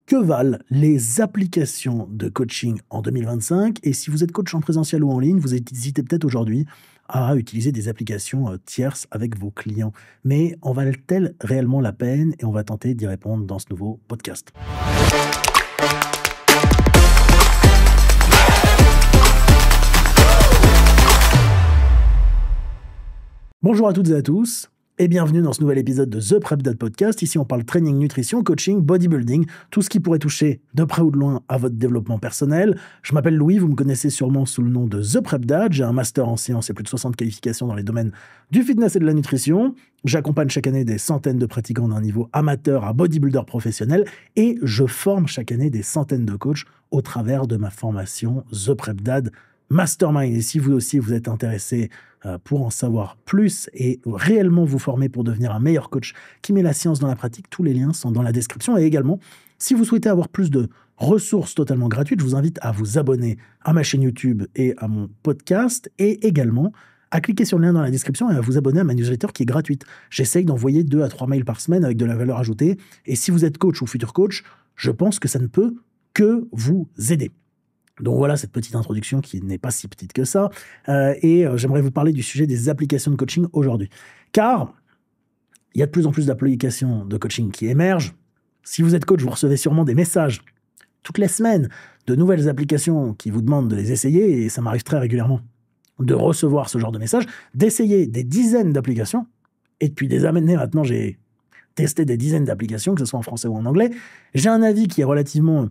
Que valent les applications de coaching en 2025? Et si vous êtes coach en présentiel ou en ligne, vous hésitez peut-être aujourd'hui à utiliser des applications tierces avec vos clients. Mais en valent-elles réellement la peine? Et on va tenter d'y répondre dans ce nouveau podcast. Bonjour à toutes et à tous. Et bienvenue dans ce nouvel épisode de The Prep Dad Podcast. Ici, on parle training, nutrition, coaching, bodybuilding, tout ce qui pourrait toucher de près ou de loin à votre développement personnel. Je m'appelle Louis, vous me connaissez sûrement sous le nom de The Prep Dad. J'ai un master en sciences et plus de 60 qualifications dans les domaines du fitness et de la nutrition. J'accompagne chaque année des centaines de pratiquants d'un niveau amateur à bodybuilder professionnel et je forme chaque année des centaines de coachs au travers de ma formation The Prep Dad Mastermind. Et si vous aussi vous êtes intéressé pour en savoir plus et réellement vous former pour devenir un meilleur coach qui met la science dans la pratique, tous les liens sont dans la description. Et également, si vous souhaitez avoir plus de ressources totalement gratuites, je vous invite à vous abonner à ma chaîne YouTube et à mon podcast et également à cliquer sur le lien dans la description et à vous abonner à ma newsletter qui est gratuite. J'essaye d'envoyer 2 à 3 mails par semaine avec de la valeur ajoutée. Et si vous êtes coach ou futur coach, je pense que ça ne peut que vous aider. Donc voilà cette petite introduction qui n'est pas si petite que ça. J'aimerais vous parler du sujet des applications de coaching aujourd'hui. Car il y a de plus en plus d'applications de coaching qui émergent. Si vous êtes coach, vous recevez sûrement des messages toutes les semaines de nouvelles applications qui vous demandent de les essayer. Et ça m'arrive très régulièrement de recevoir ce genre de messages, d'essayer des dizaines d'applications. Et depuis des années maintenant, j'ai testé des dizaines d'applications, que ce soit en français ou en anglais. J'ai un avis qui est relativement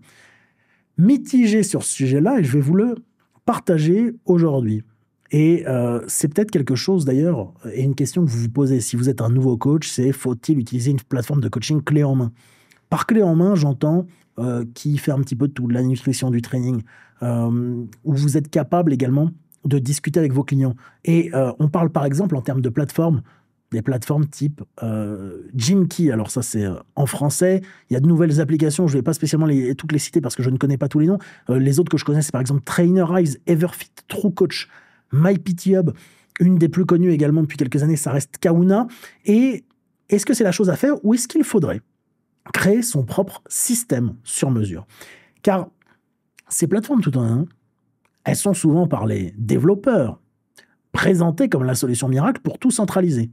mitigé sur ce sujet-là et je vais vous le partager aujourd'hui. Et c'est peut-être quelque chose d'ailleurs, et une question que vous vous posez si vous êtes un nouveau coach, c'est faut-il utiliser une plateforme de coaching clé en main? Par clé en main, j'entends qui fait un petit peu de tout, de la nutrition, du training, où vous êtes capable également de discuter avec vos clients. Et on parle par exemple en termes de plateformes, des plateformes type Gymkey. Alors ça, c'est en français. Il y a de nouvelles applications. Je ne vais pas spécialement toutes les citer parce que je ne connais pas tous les noms. Les autres que je connais, c'est par exemple Trainerize, Everfit, TrueCoach, MyPTHub. Une des plus connues également depuis quelques années, ça reste Kauna. Et est-ce que c'est la chose à faire ou est-ce qu'il faudrait créer son propre système sur mesure? Car ces plateformes tout en un, elles sont souvent par les développeurs présentées comme la solution miracle pour tout centraliser.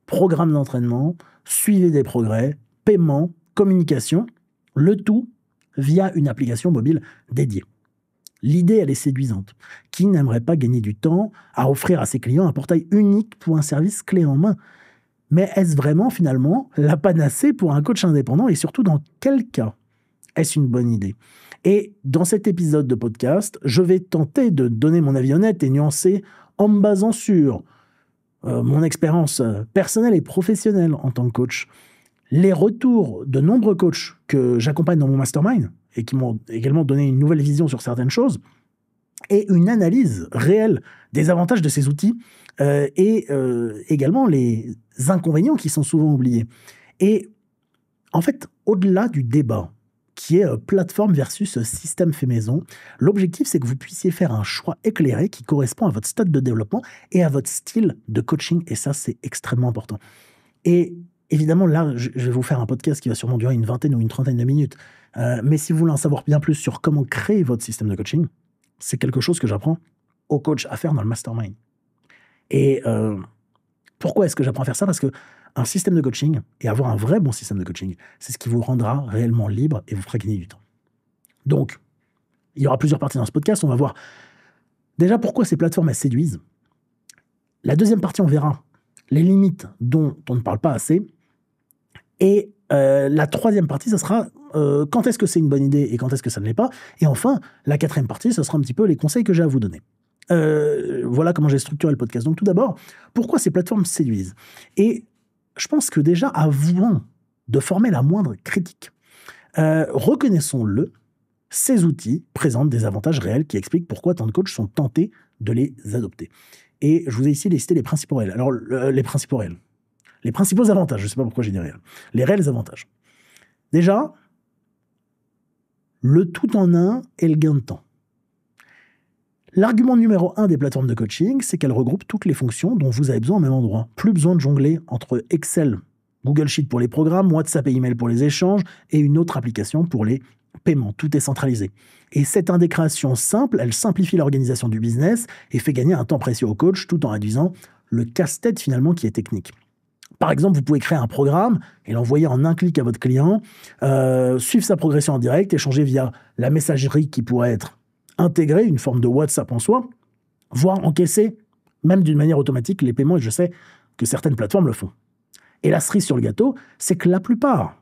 Programme d'entraînement, suivi des progrès, paiement, communication, le tout via une application mobile dédiée. L'idée, elle est séduisante. Qui n'aimerait pas gagner du temps à offrir à ses clients un portail unique pour un service clé en main? Mais est-ce vraiment finalement la panacée pour un coach indépendant et surtout dans quel cas est-ce une bonne idée? Et dans cet épisode de podcast, je vais tenter de donner mon avis honnête et nuancé en me basant sur mon expérience personnelle et professionnelle en tant que coach, les retours de nombreux coachs que j'accompagne dans mon mastermind et qui m'ont également donné une nouvelle vision sur certaines choses, et une analyse réelle des avantages de ces outils et également les inconvénients qui sont souvent oubliés. Et en fait, au-delà du débat qui est plateforme versus système fait maison, l'objectif, c'est que vous puissiez faire un choix éclairé qui correspond à votre stade de développement et à votre style de coaching. Et ça, c'est extrêmement important. Et évidemment, là, je vais vous faire un podcast qui va sûrement durer une vingtaine ou une trentaine de minutes. Mais si vous voulez en savoir bien plus sur comment créer votre système de coaching, c'est quelque chose que j'apprends aux coachs à faire dans le mastermind. Et pourquoi est-ce que j'apprends à faire ça? Parce que un système de coaching et avoir un vrai bon système de coaching, c'est ce qui vous rendra réellement libre et vous fera gagner du temps. Donc, il y aura plusieurs parties dans ce podcast. On va voir déjà pourquoi ces plateformes elles séduisent. La deuxième partie, on verra les limites dont on ne parle pas assez. Et la troisième partie, ça sera quand est-ce que c'est une bonne idée et quand est-ce que ça ne l'est pas. Et enfin, la quatrième partie, ça sera un petit peu les conseils que j'ai à vous donner. Voilà comment j'ai structuré le podcast. Donc tout d'abord, pourquoi ces plateformes séduisent? Et je pense que déjà, avant de former la moindre critique, reconnaissons-le, ces outils présentent des avantages réels qui expliquent pourquoi tant de coachs sont tentés de les adopter. Et je vous ai ici listé les principaux réels. Alors, les principaux réels. Les principaux avantages, je ne sais pas pourquoi j'ai dit réels. Les réels avantages. Déjà, le tout en un et le gain de temps. L'argument numéro 1 des plateformes de coaching, c'est qu'elles regroupent toutes les fonctions dont vous avez besoin au même endroit. Plus besoin de jongler entre Excel, Google Sheet pour les programmes, WhatsApp et email pour les échanges, et une autre application pour les paiement, tout est centralisé. Et cette indexation simple, elle simplifie l'organisation du business et fait gagner un temps précieux au coach tout en réduisant le casse-tête finalement qui est technique. Par exemple, vous pouvez créer un programme et l'envoyer en un clic à votre client, suivre sa progression en direct, échanger via la messagerie qui pourrait être intégrée, une forme de WhatsApp en soi, voire encaisser, même d'une manière automatique, les paiements, et je sais que certaines plateformes le font. Et la cerise sur le gâteau, c'est que la plupart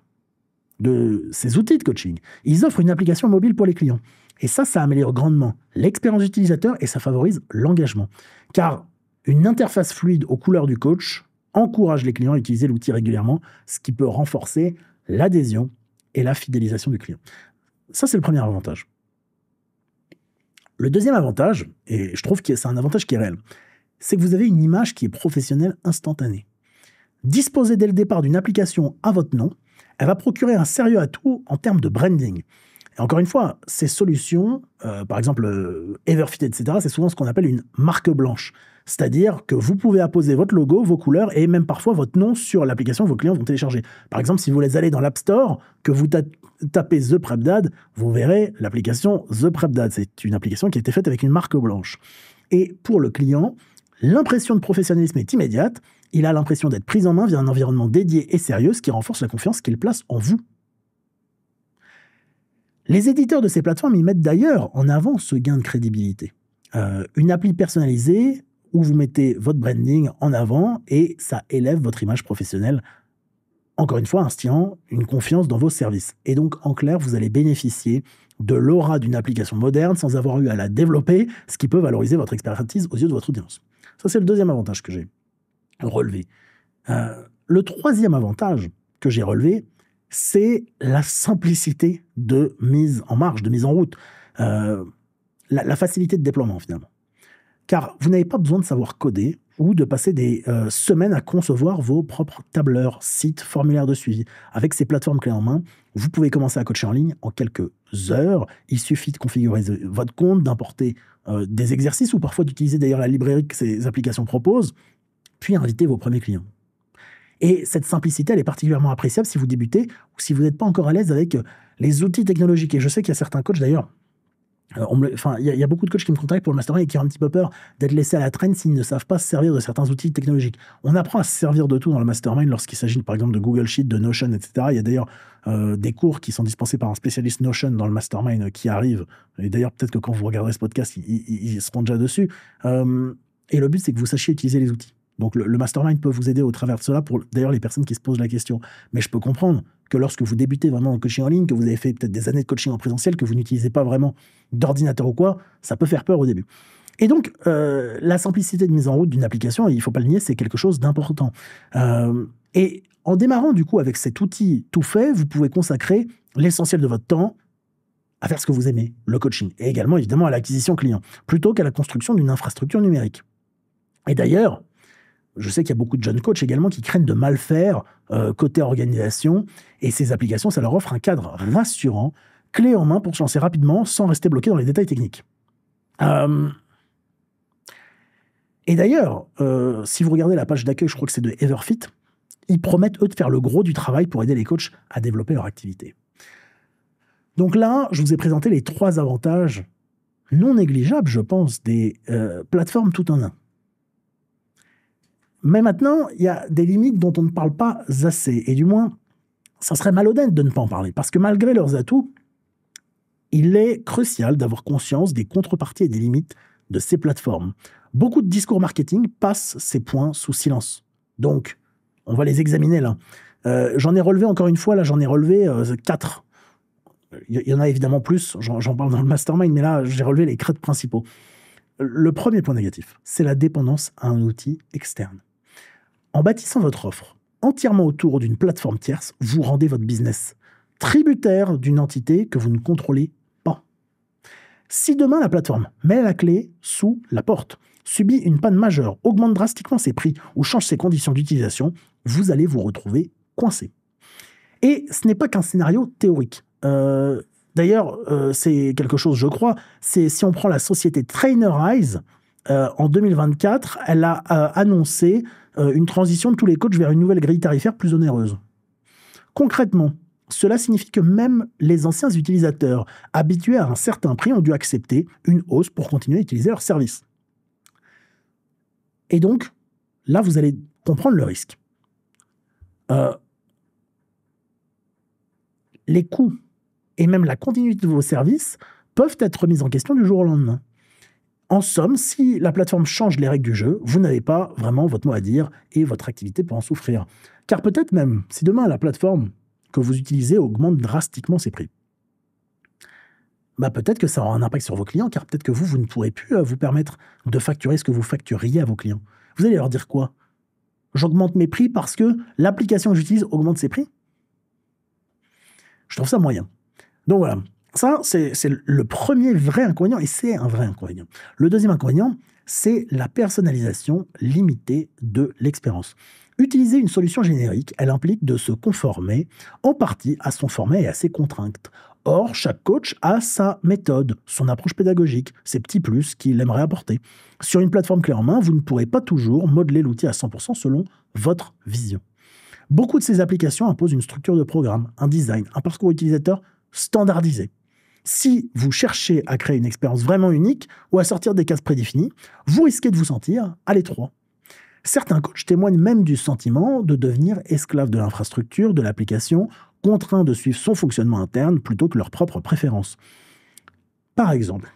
de ces outils de coaching, ils offrent une application mobile pour les clients. Et ça améliore grandement l'expérience utilisateur et ça favorise l'engagement. Car une interface fluide aux couleurs du coach encourage les clients à utiliser l'outil régulièrement, ce qui peut renforcer l'adhésion et la fidélisation du client. Ça, c'est le premier avantage. Le deuxième avantage, et je trouve que c'est un avantage qui est réel, c'est que vous avez une image qui est professionnelle instantanée. Disposer dès le départ d'une application à votre nom, elle va procurer un sérieux atout en termes de branding. Et encore une fois, ces solutions, par exemple Everfit, etc., c'est souvent ce qu'on appelle une marque blanche. C'est-à-dire que vous pouvez apposer votre logo, vos couleurs et même parfois votre nom sur l'application que vos clients vont télécharger. Par exemple, si vous les allez dans l'App Store, que vous tapez The Prep Dad, vous verrez l'application The Prep Dad. C'est une application qui a été faite avec une marque blanche. Et pour le client, l'impression de professionnalisme est immédiate. Il a l'impression d'être pris en main via un environnement dédié et sérieux, ce qui renforce la confiance qu'il place en vous. Les éditeurs de ces plateformes y mettent d'ailleurs en avant ce gain de crédibilité. Une appli personnalisée où vous mettez votre branding en avant et ça élève votre image professionnelle, encore une fois, instillant une confiance dans vos services. Et donc, en clair, vous allez bénéficier de l'aura d'une application moderne sans avoir eu à la développer, ce qui peut valoriser votre expertise aux yeux de votre audience. Ça, c'est le deuxième avantage que j'ai relevé. Le troisième avantage que j'ai relevé, c'est la simplicité de mise en marche, de mise en route. La facilité de déploiement, finalement. Car vous n'avez pas besoin de savoir coder ou de passer des semaines à concevoir vos propres tableurs, sites, formulaires de suivi. Avec ces plateformes clés en main, vous pouvez commencer à coacher en ligne en quelques heures. Il suffit de configurer votre compte, d'importer des exercices ou parfois d'utiliser d'ailleurs la librairie que ces applications proposent, puis inviter vos premiers clients. Et cette simplicité, elle est particulièrement appréciable si vous débutez ou si vous n'êtes pas encore à l'aise avec les outils technologiques. Et je sais qu'il y a certains coachs d'ailleurs, il y a beaucoup de coachs qui me contactent pour le mastermind et qui ont un petit peu peur d'être laissés à la traîne s'ils ne savent pas se servir de certains outils technologiques. On apprend à se servir de tout dans le mastermind lorsqu'il s'agit par exemple de Google Sheet, de Notion, etc. Il y a d'ailleurs des cours qui sont dispensés par un spécialiste Notion dans le mastermind qui arrive. Et d'ailleurs, peut-être que quand vous regarderez ce podcast, ils seront déjà dessus. Et le but, c'est que vous sachiez utiliser les outils. Donc le mastermind peut vous aider au travers de cela pour d'ailleurs les personnes qui se posent la question. Mais je peux comprendre que lorsque vous débutez vraiment en coaching en ligne, que vous avez fait peut-être des années de coaching en présentiel, que vous n'utilisez pas vraiment d'ordinateur ou quoi, ça peut faire peur au début. Et donc, la simplicité de mise en route d'une application, il ne faut pas le nier, c'est quelque chose d'important. Et en démarrant du coup avec cet outil tout fait, vous pouvez consacrer l'essentiel de votre temps à faire ce que vous aimez, le coaching, et également évidemment à l'acquisition client, plutôt qu'à la construction d'une infrastructure numérique. Et d'ailleurs, je sais qu'il y a beaucoup de jeunes coachs également qui craignent de mal faire côté organisation. Et ces applications, ça leur offre un cadre rassurant, clé en main pour se lancer rapidement sans rester bloqué dans les détails techniques. Et d'ailleurs, si vous regardez la page d'accueil, je crois que c'est de Everfit, ils promettent, eux, de faire le gros du travail pour aider les coachs à développer leur activité. Donc là, je vous ai présenté les 3 avantages non négligeables, je pense, des plateformes tout en un. Mais maintenant, il y a des limites dont on ne parle pas assez. Et du moins, ça serait malhonnête de ne pas en parler. Parce que malgré leurs atouts, il est crucial d'avoir conscience des contreparties et des limites de ces plateformes. Beaucoup de discours marketing passent ces points sous silence. Donc, on va les examiner là. J'en ai relevé encore une fois, là j'en ai relevé 4. Il y en a évidemment plus, j'en parle dans le mastermind, mais là j'ai relevé les 4 principaux. Le premier point négatif, c'est la dépendance à un outil externe. En bâtissant votre offre entièrement autour d'une plateforme tierce, vous rendez votre business tributaire d'une entité que vous ne contrôlez pas. Si demain la plateforme met la clé sous la porte, subit une panne majeure, augmente drastiquement ses prix ou change ses conditions d'utilisation, vous allez vous retrouver coincé. Et ce n'est pas qu'un scénario théorique. D'ailleurs, c'est quelque chose, je crois, c'est si on prend la société Trainerize, en 2024, elle a annoncé une transition de tous les coachs vers une nouvelle grille tarifaire plus onéreuse. Concrètement, cela signifie que même les anciens utilisateurs habitués à un certain prix ont dû accepter une hausse pour continuer à utiliser leur service. Et donc, là, vous allez comprendre le risque. Les coûts et même la continuité de vos services peuvent être remis en question du jour au lendemain. En somme, si la plateforme change les règles du jeu, vous n'avez pas vraiment votre mot à dire et votre activité peut en souffrir. Car peut-être même, si demain la plateforme que vous utilisez augmente drastiquement ses prix, peut-être que ça aura un impact sur vos clients, car peut-être que vous ne pourrez plus vous permettre de facturer ce que vous facturiez à vos clients. Vous allez leur dire quoi? J'augmente mes prix parce que l'application que j'utilise augmente ses prix? Je trouve ça moyen. Donc voilà, ça c'est le premier vrai inconvénient, et c'est un vrai inconvénient. Le deuxième inconvénient, c'est la personnalisation limitée de l'expérience. Utiliser une solution générique, elle implique de se conformer en partie à son format et à ses contraintes. Or, chaque coach a sa méthode, son approche pédagogique, ses petits plus qu'il aimerait apporter. Sur une plateforme clé en main, vous ne pourrez pas toujours modeler l'outil à 100% selon votre vision. Beaucoup de ces applications imposent une structure de programme, un design, un parcours utilisateur standardisé. Si vous cherchez à créer une expérience vraiment unique ou à sortir des cases prédéfinies, vous risquez de vous sentir à l'étroit. Certains coachs témoignent même du sentiment de devenir esclaves de l'infrastructure, de l'application, contraints de suivre son fonctionnement interne plutôt que leurs propres préférences. Par exemple,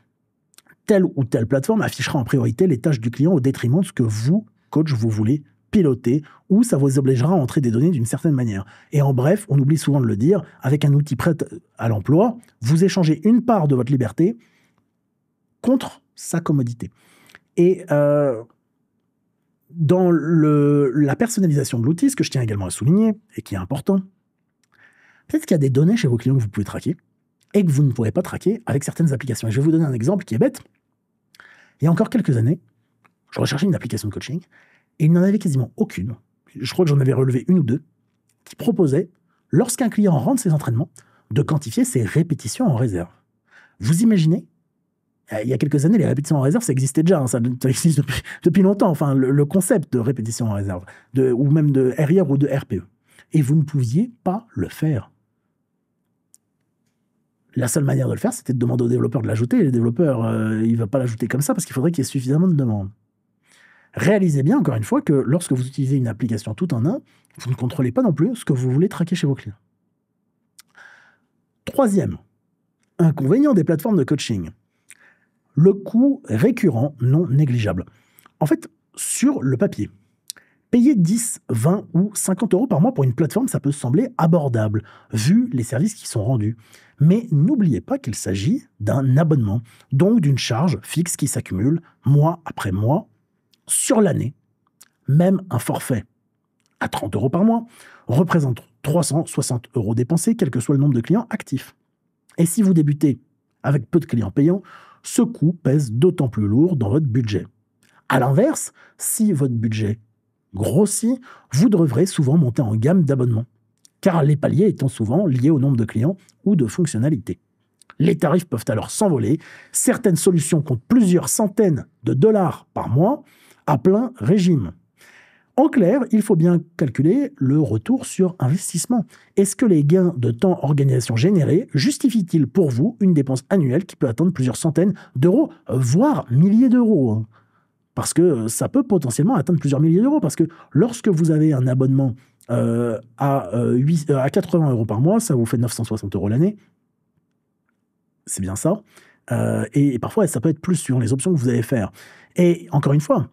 telle ou telle plateforme affichera en priorité les tâches du client au détriment de ce que vous, coach, vous voulez piloter, ou ça vous obligera à entrer des données d'une certaine manière. Et en bref, on oublie souvent de le dire, avec un outil prêt à l'emploi, vous échangez une part de votre liberté contre sa commodité. Et dans la personnalisation de l'outil, ce que je tiens également à souligner, et qui est important, peut-être qu'il y a des données chez vos clients que vous pouvez traquer, et que vous ne pourrez pas traquer avec certaines applications. Et je vais vous donner un exemple qui est bête. Il y a encore quelques années, je recherchais une application de coaching, et il n'y en avait quasiment aucune, je crois que j'en avais relevé une ou deux, qui proposait, lorsqu'un client rentre ses entraînements, de quantifier ses répétitions en réserve. Vous imaginez? Il y a quelques années, les répétitions en réserve, ça existait déjà, ça existe depuis longtemps, enfin, le concept de répétition en réserve, ou même de RIR ou de RPE. Et vous ne pouviez pas le faire. La seule manière de le faire, c'était de demander aux développeurs de l'ajouter, et les développeurs, il ne va pas l'ajouter comme ça, parce qu'il faudrait qu'il y ait suffisamment de demandes. Réalisez bien, encore une fois, que lorsque vous utilisez une application tout en un, vous ne contrôlez pas non plus ce que vous voulez traquer chez vos clients. Troisième inconvénient des plateformes de coaching, le coût récurrent non négligeable. En fait, sur le papier, payer 10, 20 ou 50 € par mois pour une plateforme, ça peut sembler abordable, vu les services qui sont rendus. Mais n'oubliez pas qu'il s'agit d'un abonnement, donc d'une charge fixe qui s'accumule mois après mois, sur l'année. Même un forfait à 30 € par mois représente 360 € dépensés, quel que soit le nombre de clients actifs. Et si vous débutez avec peu de clients payants, ce coût pèse d'autant plus lourd dans votre budget. A l'inverse, si votre budget grossit, vous devrez souvent monter en gamme d'abonnements, car les paliers étant souvent liés au nombre de clients ou de fonctionnalités. Les tarifs peuvent alors s'envoler, certaines solutions comptent plusieurs centaines de dollars par mois à plein régime. En clair, il faut bien calculer le retour sur investissement. Est-ce que les gains de temps organisation générés justifient-ils pour vous une dépense annuelle qui peut atteindre plusieurs centaines d'euros, voire milliers d'euros? Parce que ça peut potentiellement atteindre plusieurs milliers d'euros. Parce que lorsque vous avez un abonnement à 80 € par mois, ça vous fait 960 € l'année. C'est bien ça. Et parfois, ça peut être plus suivant les options que vous allez faire. Et encore une fois,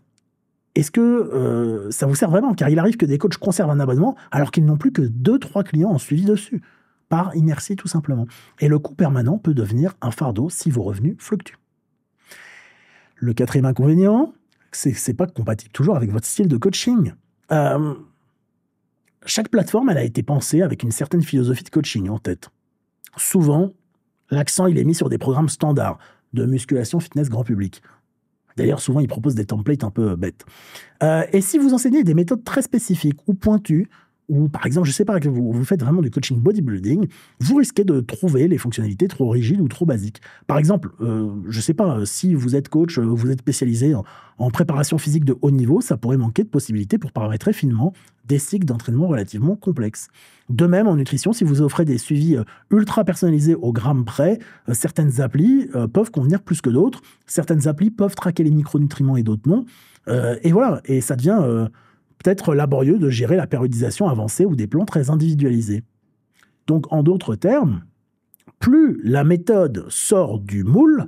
est-ce que ça vous sert vraiment? Car il arrive que des coachs conservent un abonnement alors qu'ils n'ont plus que 2-3 clients en suivi dessus, par inertie tout simplement. Et le coût permanent peut devenir un fardeau si vos revenus fluctuent. Le quatrième inconvénient, c'est que ce n'est pas compatible toujours avec votre style de coaching. Chaque plateforme, elle a été pensée avec une certaine philosophie de coaching en tête. Souvent, l'accent il est mis sur des programmes standards de musculation fitness grand public. D'ailleurs, souvent, ils proposent des templates un peu bêtes. Et si vous enseignez des méthodes très spécifiques ou pointues, ou par exemple, je ne sais pas, que vous faites vraiment du coaching bodybuilding, vous risquez de trouver les fonctionnalités trop rigides ou trop basiques. Par exemple, je ne sais pas, si vous êtes coach, vous êtes spécialisé en préparation physique de haut niveau, ça pourrait manquer de possibilités pour paramétrer finement des cycles d'entraînement relativement complexes. De même, en nutrition, si vous offrez des suivis ultra personnalisés au gramme près, certaines applis peuvent convenir plus que d'autres. Certaines applis peuvent traquer les micronutriments et d'autres non. Et voilà, et ça devient peut-être laborieux de gérer la périodisation avancée ou des plans très individualisés. Donc, en d'autres termes, plus la méthode sort du moule,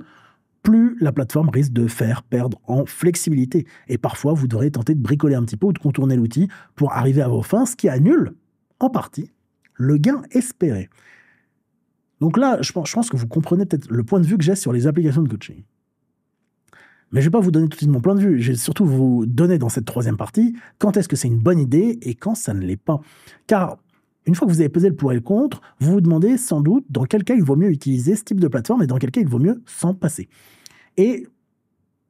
plus la plateforme risque de faire perdre en flexibilité. Et parfois, vous devrez tenter de bricoler un petit peu ou de contourner l'outil pour arriver à vos fins, ce qui annule, en partie, le gain espéré. Donc là, je pense que vous comprenez peut-être le point de vue que j'ai sur les applications de coaching. Mais je ne vais pas vous donner tout de suite mon point de vue. Je vais surtout vous donner dans cette troisième partie quand est-ce que c'est une bonne idée et quand ça ne l'est pas. Car une fois que vous avez pesé le pour et le contre, vous vous demandez sans doute dans quel cas il vaut mieux utiliser ce type de plateforme et dans quel cas il vaut mieux s'en passer. Et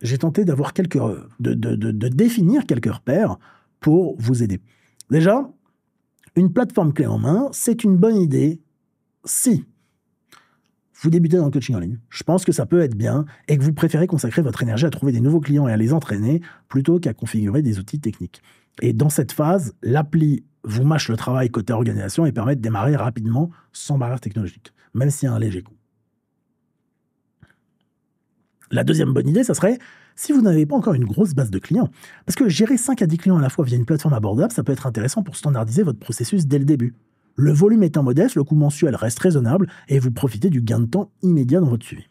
j'ai tenté d'avoir de définir quelques repères pour vous aider. Déjà, une plateforme clé en main, c'est une bonne idée si vous débutez dans le coaching en ligne. Je pense que ça peut être bien et que vous préférez consacrer votre énergie à trouver des nouveaux clients et à les entraîner plutôt qu'à configurer des outils techniques. Et dans cette phase, l'appli vous mâche le travail côté organisation et permet de démarrer rapidement sans barrière technologique, même s'il y a un léger coût. La deuxième bonne idée, ça serait si vous n'avez pas encore une grosse base de clients. Parce que gérer 5 à 10 clients à la fois via une plateforme abordable, ça peut être intéressant pour standardiser votre processus dès le début. Le volume étant modeste, le coût mensuel reste raisonnable et vous profitez du gain de temps immédiat dans votre suivi.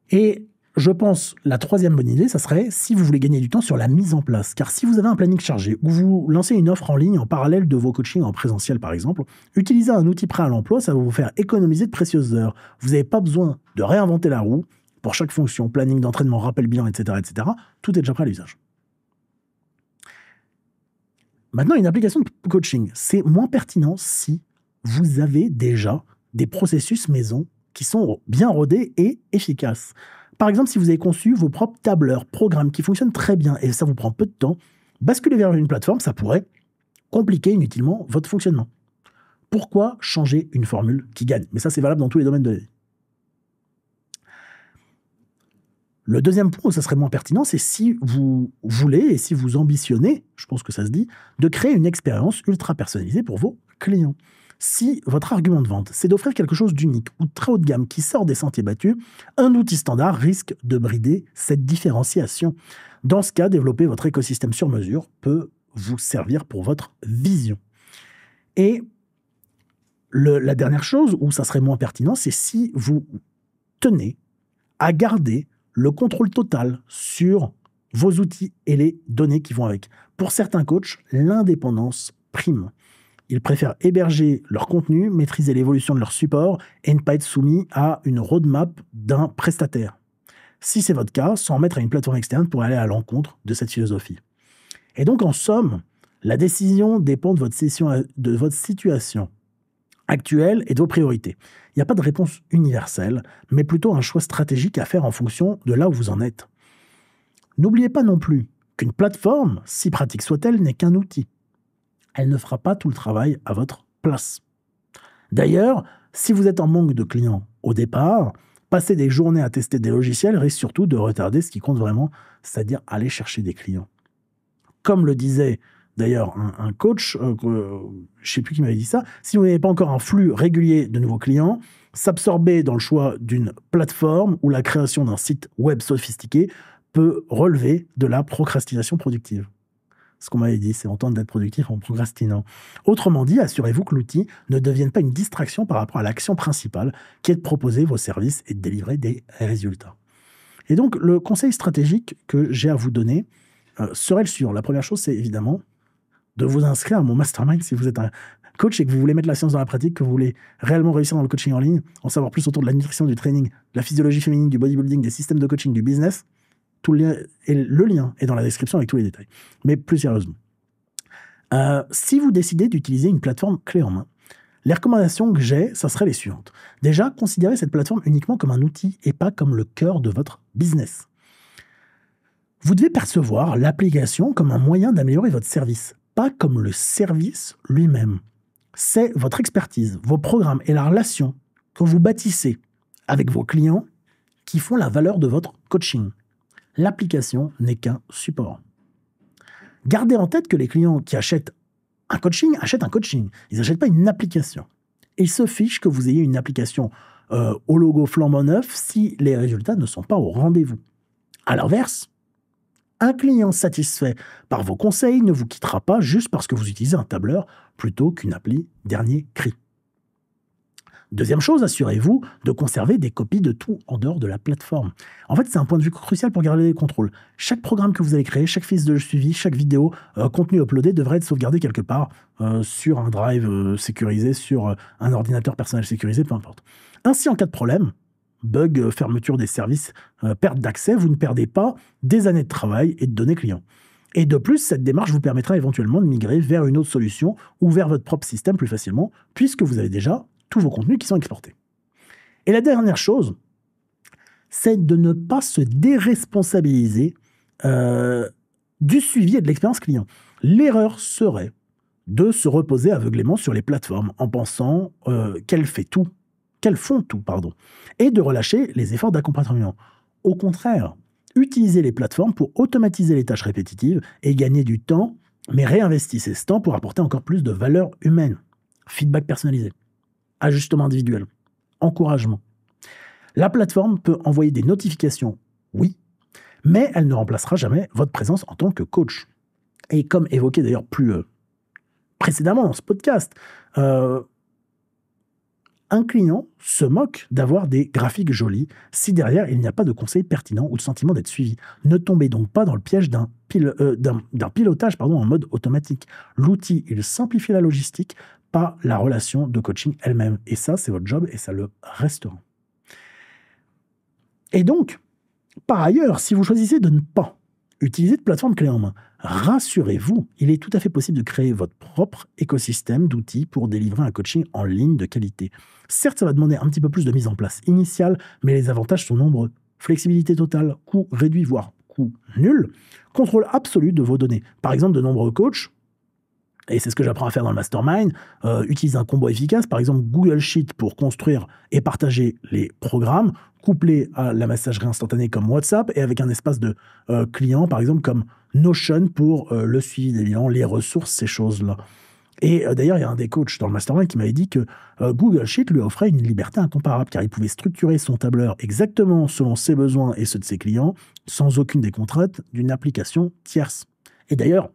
Et je pense, la troisième bonne idée, ça serait si vous voulez gagner du temps sur la mise en place. Car si vous avez un planning chargé ou vous lancez une offre en ligne en parallèle de vos coachings en présentiel par exemple, utiliser un outil prêt à l'emploi, ça va vous faire économiser de précieuses heures. Vous n'avez pas besoin de réinventer la roue pour chaque fonction, planning d'entraînement, rappel bilan, etc., etc. Tout est déjà prêt à l'usage. Maintenant, une application de coaching, c'est moins pertinent si vous avez déjà des processus maison qui sont bien rodés et efficaces. Par exemple, si vous avez conçu vos propres tableurs, programmes qui fonctionnent très bien et ça vous prend peu de temps, basculer vers une plateforme, ça pourrait compliquer inutilement votre fonctionnement. Pourquoi changer une formule qui gagne? Mais ça, c'est valable dans tous les domaines de la vie. Le deuxième point où ça serait moins pertinent, c'est si vous voulez et si vous ambitionnez, je pense que ça se dit, de créer une expérience ultra personnalisée pour vos clients. Si votre argument de vente, c'est d'offrir quelque chose d'unique ou de très haut de gamme qui sort des sentiers battus, un outil standard risque de brider cette différenciation. Dans ce cas, développer votre écosystème sur mesure peut vous servir pour votre vision. Et la dernière chose où ça serait moins pertinent, c'est si vous tenez à garder le contrôle total sur vos outils et les données qui vont avec. Pour certains coachs, l'indépendance prime. Ils préfèrent héberger leur contenu, maîtriser l'évolution de leur support et ne pas être soumis à une roadmap d'un prestataire. Si c'est votre cas, s'en remettre à une plateforme externe pour aller à l'encontre de cette philosophie. Et donc, en somme, la décision dépend de votre situation actuelle et de vos priorités. Il n'y a pas de réponse universelle, mais plutôt un choix stratégique à faire en fonction de là où vous en êtes. N'oubliez pas non plus qu'une plateforme, si pratique soit-elle, n'est qu'un outil. Elle ne fera pas tout le travail à votre place. D'ailleurs, si vous êtes en manque de clients au départ, passer des journées à tester des logiciels risque surtout de retarder ce qui compte vraiment, c'est-à-dire aller chercher des clients. Comme le disait d'ailleurs un coach, je ne sais plus qui m'avait dit ça, si vous n'avez pas encore un flux régulier de nouveaux clients, s'absorber dans le choix d'une plateforme ou la création d'un site web sophistiqué peut relever de la procrastination productive. Ce qu'on m'avait dit, c'est entendre d'être productif en procrastinant. Autrement dit, assurez-vous que l'outil ne devienne pas une distraction par rapport à l'action principale qui est de proposer vos services et de délivrer des résultats. Et donc, le conseil stratégique que j'ai à vous donner serait le suivant. La première chose, c'est évidemment de vous inscrire à mon mastermind si vous êtes un coach et que vous voulez mettre la science dans la pratique, que vous voulez réellement réussir dans le coaching en ligne, en savoir plus autour de la nutrition, du training, de la physiologie féminine, du bodybuilding, des systèmes de coaching, du business. Le lien est dans la description avec tous les détails. Mais plus sérieusement, si vous décidez d'utiliser une plateforme clé en main, les recommandations que j'ai, ça serait les suivantes. Déjà, considérez cette plateforme uniquement comme un outil et pas comme le cœur de votre business. Vous devez percevoir l'application comme un moyen d'améliorer votre service, pas comme le service lui-même. C'est votre expertise, vos programmes et la relation que vous bâtissez avec vos clients qui font la valeur de votre coaching. L'application n'est qu'un support. Gardez en tête que les clients qui achètent un coaching achètent un coaching. Ils n'achètent pas une application. Et ils se fichent que vous ayez une application au logo flambant neuf si les résultats ne sont pas au rendez-vous. À l'inverse, un client satisfait par vos conseils ne vous quittera pas juste parce que vous utilisez un tableur plutôt qu'une appli dernier cri. Deuxième chose, assurez-vous de conserver des copies de tout en dehors de la plateforme. En fait, c'est un point de vue crucial pour garder les contrôles. Chaque programme que vous allez créer, chaque fiche de suivi, chaque vidéo, contenu uploadé devrait être sauvegardé quelque part sur un drive sécurisé, sur un ordinateur personnel sécurisé, peu importe. Ainsi, en cas de problème, bug, fermeture des services, perte d'accès, vous ne perdez pas des années de travail et de données clients. Et de plus, cette démarche vous permettra éventuellement de migrer vers une autre solution ou vers votre propre système plus facilement, puisque vous avez déjà tous vos contenus qui sont exportés. Et la dernière chose, c'est de ne pas se déresponsabiliser du suivi et de l'expérience client. L'erreur serait de se reposer aveuglément sur les plateformes en pensant qu'elles font tout, et de relâcher les efforts d'accompagnement. Au contraire, utilisez les plateformes pour automatiser les tâches répétitives et gagner du temps, mais réinvestissez ce temps pour apporter encore plus de valeur humaine. Feedback personnalisé, ajustement individuel, encouragement. La plateforme peut envoyer des notifications, oui, mais elle ne remplacera jamais votre présence en tant que coach. Et comme évoqué d'ailleurs plus précédemment dans ce podcast, un client se moque d'avoir des graphiques jolis si derrière il n'y a pas de conseils pertinents ou de sentiment d'être suivi. Ne tombez donc pas dans le piège d'un pilotage en mode automatique. L'outil, il simplifie la logistique, pas la relation de coaching elle-même. Et ça, c'est votre job et ça le restera. Et donc, par ailleurs, si vous choisissez de ne pas utiliser de plateforme clé en main, rassurez-vous, il est tout à fait possible de créer votre propre écosystème d'outils pour délivrer un coaching en ligne de qualité. Certes, ça va demander un petit peu plus de mise en place initiale, mais les avantages sont nombreux. Flexibilité totale, coût réduit, voire coût nul, contrôle absolu de vos données. Par exemple, de nombreux coachs, et c'est ce que j'apprends à faire dans le mastermind, utilisent un combo efficace, par exemple Google Sheet pour construire et partager les programmes, couplé à la messagerie instantanée comme WhatsApp, et avec un espace de clients, par exemple comme Notion pour le suivi des bilans, les ressources, ces choses-là. Et d'ailleurs, il y a un des coachs dans le mastermind qui m'avait dit que Google Sheet lui offrait une liberté incomparable, car il pouvait structurer son tableur exactement selon ses besoins et ceux de ses clients, sans aucune des contraintes d'une application tierce. Et d'ailleurs,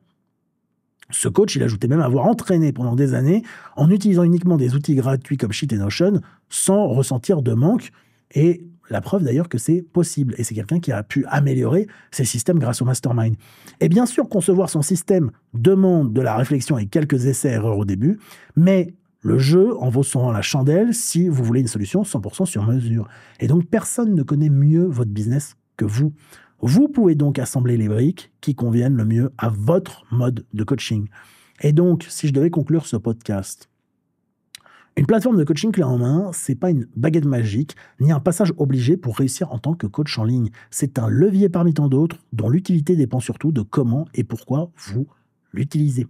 ce coach, il ajoutait même avoir entraîné pendant des années en utilisant uniquement des outils gratuits comme Sheet et Notion sans ressentir de manque. Et la preuve d'ailleurs que c'est possible. Et c'est quelqu'un qui a pu améliorer ses systèmes grâce au mastermind. Et bien sûr, concevoir son système demande de la réflexion et quelques essais-erreurs au début, mais le jeu en vaut souvent la chandelle si vous voulez une solution 100% sur mesure. Et donc, personne ne connaît mieux votre business que vous. Vous pouvez donc assembler les briques qui conviennent le mieux à votre mode de coaching. Et donc, si je devais conclure ce podcast, une plateforme de coaching clé en main, c'est pas une baguette magique, ni un passage obligé pour réussir en tant que coach en ligne. C'est un levier parmi tant d'autres, dont l'utilité dépend surtout de comment et pourquoi vous l'utilisez.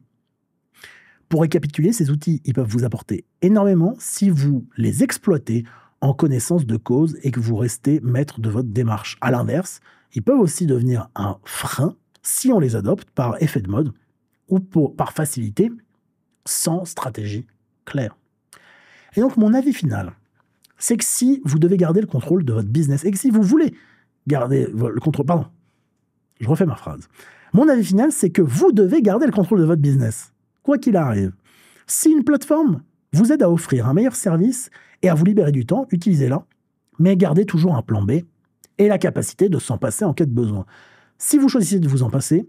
Pour récapituler, ces outils, ils peuvent vous apporter énormément si vous les exploitez en connaissance de cause et que vous restez maître de votre démarche. À l'inverse, ils peuvent aussi devenir un frein si on les adopte par effet de mode ou par facilité, sans stratégie claire. Et donc, mon avis final, c'est que si vous devez garder le contrôle de votre business et que si vous voulez garder le contrôle... Pardon, je refais ma phrase. Mon avis final, c'est que vous devez garder le contrôle de votre business, quoi qu'il arrive. Si une plateforme vous aide à offrir un meilleur service et à vous libérer du temps, utilisez-la, mais gardez toujours un plan B et la capacité de s'en passer en cas de besoin. Si vous choisissez de vous en passer,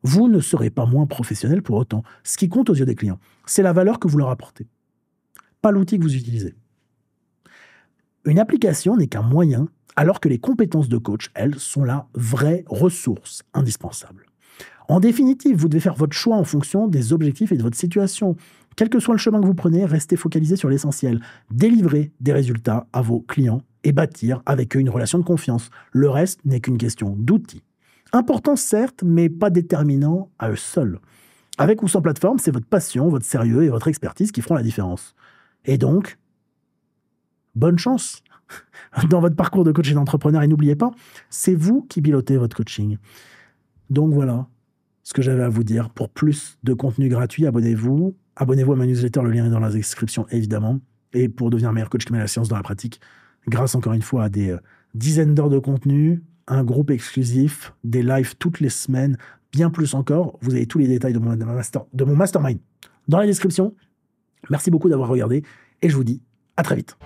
vous ne serez pas moins professionnel pour autant. Ce qui compte aux yeux des clients, c'est la valeur que vous leur apportez, pas l'outil que vous utilisez. Une application n'est qu'un moyen, alors que les compétences de coach, elles, sont la vraie ressource indispensable. En définitive, vous devez faire votre choix en fonction des objectifs et de votre situation. Quel que soit le chemin que vous prenez, restez focalisé sur l'essentiel. Délivrez des résultats à vos clients et bâtir avec eux une relation de confiance. Le reste n'est qu'une question d'outils. Important certes, mais pas déterminant à eux seuls. Avec ou sans plateforme, c'est votre passion, votre sérieux et votre expertise qui feront la différence. Et donc, bonne chance dans votre parcours de coach et d'entrepreneur. Et n'oubliez pas, c'est vous qui pilotez votre coaching. Donc voilà ce que j'avais à vous dire. Pour plus de contenu gratuit, abonnez-vous. Abonnez-vous à ma newsletter, le lien est dans la description, évidemment. Et pour devenir meilleur coach qui met la science dans la pratique, grâce encore une fois à des dizaines d'heures de contenu, un groupe exclusif, des lives toutes les semaines, bien plus encore. Vous avez tous les détails de mon mastermind dans la description. Merci beaucoup d'avoir regardé et je vous dis à très vite.